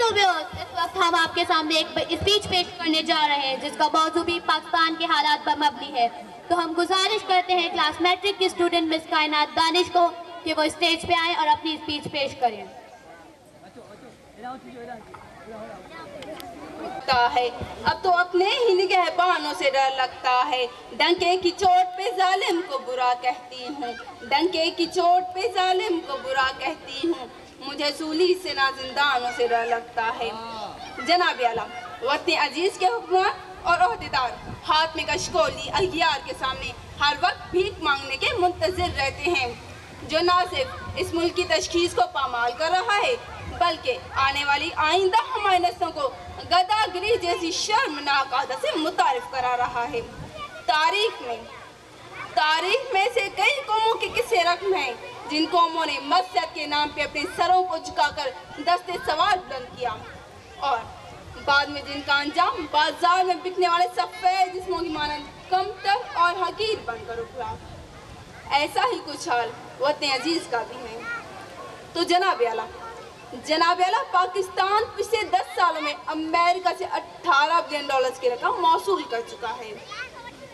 تو بیوس اس وقت ہم آپ کے سامنے ایک اسپیچ پیش کرنے جا رہے ہیں جس کا موضوع بھی پاکستان کے حالات پر مبنی ہے. تو ہم گزارش کرتے ہیں کلاس میٹرک کی اسٹوڈنٹ مس کائنات دانش کو کہ وہ اسٹیج پہ آئیں اور اپنی اسپیچ پیش کریں. ہے اب تو اپنے ہی نگہبانوں سے ڈر لگتا ہے. ڈنکے کی چوٹ پہ ظالم کو برا کہتی ہوں, ڈنکے کی چوٹ پہ ظالم کو برا کہتی ہوں, مجھے سولی سے نہ زندانوں سے ڈر لگتا ہے. جناب اعلیٰ, وطن عزیز کے حکمران اور عہدیدار ہاتھ میں کشکولی اغیار کے سامنے ہر وقت بھیک مانگنے کے منتظر رہتے ہیں, جو نہ صرف اس ملک کی تشخیص کو پامال کر رہا ہے بلکہ آنے والی آئندہ ہماری نسلوں کو گداگری جیسی شرمناک عادت سے متعارف کرا رہا ہے. تاریخ میں سے کئی قوموں کے قصے رقم ہیں جن قوموں نے مذہب کے نام پہ اپنے سروں کو جھکا کر دستے سوار بلند کیا اور بعد میں جن کا انجام بازار میں بکنے والے سفید جسموں کی مانند کمتر اور حقیر بن کر ابھرا. ایسا ہی کچھ حال وطن عزیز کا بھی ہے. تو جناب اعلیٰ, پاکستان پچھلے 10 سالوں میں امریکہ سے $18 بلین کی رقم موصول کر چکا ہے.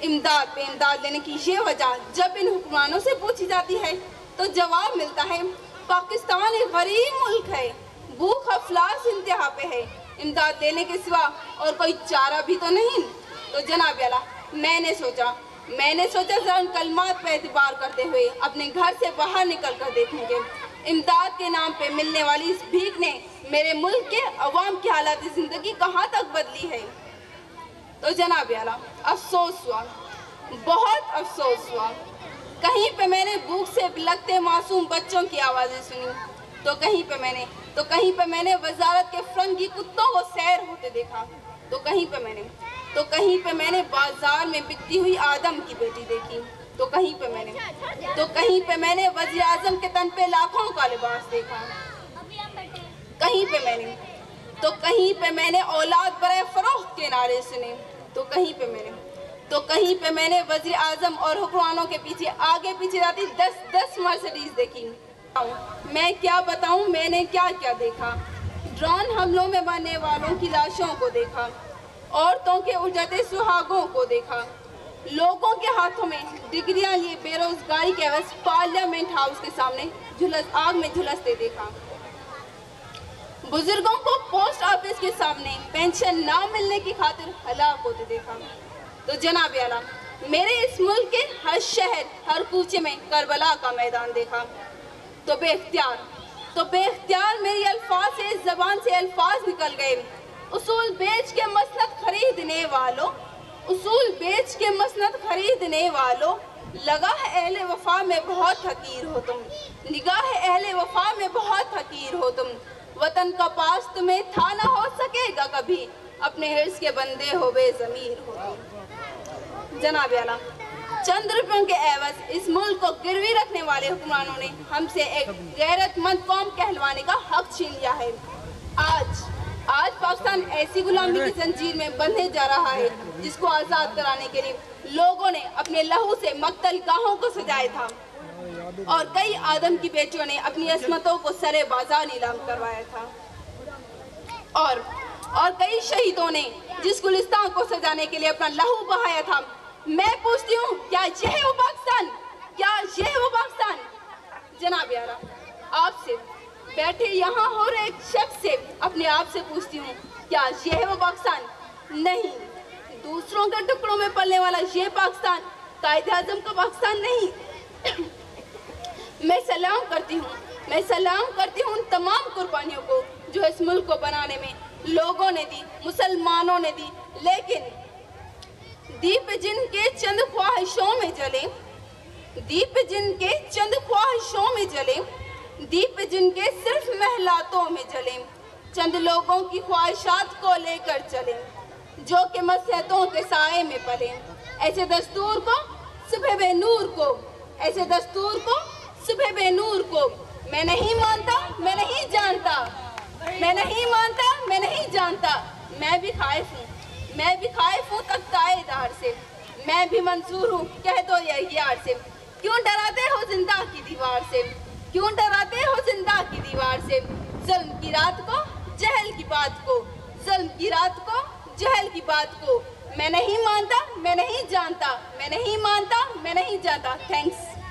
امداد پہ امداد لینے کی یہ وجہ جب ان حکمرانوں سے پوچھی جاتی ہے تو جواب ملتا ہے پاکستان ایک غریب ملک ہے, بھوک افلاس انتہا پہ ہے, امداد دینے کے سوا اور کوئی چارہ بھی تو نہیں. تو جناب اعلیٰ, میں نے سوچا ذرا ان کلمات پہ اعتبار کرتے ہوئے اپنے گھر سے باہر نکل کر دیکھیں گے امداد کے نام پہ ملنے والی اس بھیک نے میرے ملک کے عوام کی حالات زندگی کہاں تک بدلی ہے. تو جناب اعلیٰ, افسوس ہوا, بہت افسوس ہوا. کہیں پہ میں نے بھوک سے بلکتے معصوم بچوں کی آوازیں سنی, تو کہیں پہ میں نے وزارت کے فرنگی کتوں کو سیر ہوتے دیکھا, تو کہیں پہ میں نے بازار میں بکتی ہوئی آدم کی بیٹی دیکھی, تو کہیں پہ میں نے وزیر اعظم کے تن پہ لاکھوں کا لباس دیکھا, کہیں پہ میں نے اولاد برائے فروخت کے نعرے سنے, تو کہیں پہ میں نے وزیر اعظم اور حکمرانوں کے پیچھے آگے پیچھے جاتی 10 مرسیڈیز دیکھی. میں کیا بتاؤں میں نے کیا کیا دیکھا. ڈرون حملوں میں مرنے والوں کی لاشوں کو دیکھا, عورتوں کے اجڑتے سہاگوں کو دیکھا, لوگوں کے ہاتھوں میں ڈگریاں لیے بے روزگاری کے عوض پارلیمنٹ ہاؤس کے سامنے آگ میں جھلستے دیکھا, بزرگوں کو پوسٹ آفس کے سامنے پینشن نہ ملنے کی خاطر ہلاک ہوتے دیکھا. تو جناب اعلیٰ, میرے اس ملک کے ہر شہر ہر کوچے میں کربلا کا میدان دیکھا. تو بے اختیار میری الفاظ سے زبان سے الفاظ نکل گئے, اصول بیچ کے خریدنے والوں, لگا ہے اہل وفا میں بہت حقیر ہو تم, نگاہ اہل وفا میں بہت حقیر ہو تم, وطن کا پاس تمہیں تھا نہ ہو سکے گا کبھی, اپنے حرص کے بندے ہو بے ضمیر ہو تم. جناب اعلیٰ, چند روپیوں کے عوض اس ملک کو گروی رکھنے والے حکمرانوں نے ہم سے ایک غیرت مند قوم کہلوانے کا حق چھین لیا ہے. آج پاکستان ایسی غلامی کی زنجیر میں بندھے جا رہا ہے جس کو آزاد کرانے کے لیے لوگوں نے اپنے لہو سے مقتل گاہوں کو سجایا تھا اور کئی آدم کی بیٹیوں نے اپنی عصمتوں کو سرے بازار نیلام کروایا تھا, اور کئی شہیدوں نے جس گلستان کو سجانے کے لیے اپنا لہو بہایا تھا. میں پوچھتی ہوں, کیا یہ ہے وہ پاکستان؟ جناب اعلیٰ, آپ سے بیٹھے یہاں ہو رہے ایک شخص سے اپنے آپ سے پوچھتی ہوں, کیا یہ ہے وہ پاکستان؟ نہیں, دوسروں کے ٹکڑوں میں پلنے والا یہ پاکستان قائد اعظم کا پاکستان نہیں. میں سلام کرتی ہوں ان تمام قربانیوں کو جو اس ملک کو بنانے میں لوگوں نے دی, مسلمانوں نے دی, لیکن دیپ جن کے چند خواہشوں میں جلے, دیپ جن کے صرف محلاتوں میں جلے, چند لوگوں کی خواہشات کو لے کر چلے جو کہ مسحتوں کے سائے میں پلے. ایسے دستور کو صبح بے نور کو میں نہیں مانتا, میں نہیں جانتا. میں بھی خائف ہوں تختائے دار سے, میں بھی منصور ہوں کہہ دو یہ یار سے. کیوں ڈراتے ہو زندہ کی دیوار سے, ظلم کی رات کو جہل کی بات کو، ظلم کی رات کو، جہل کی بات کو. میں نہیں مانتا، میں نہیں جانتا، میں نہیں مانتا، میں نہیں جانتا. تھینکس.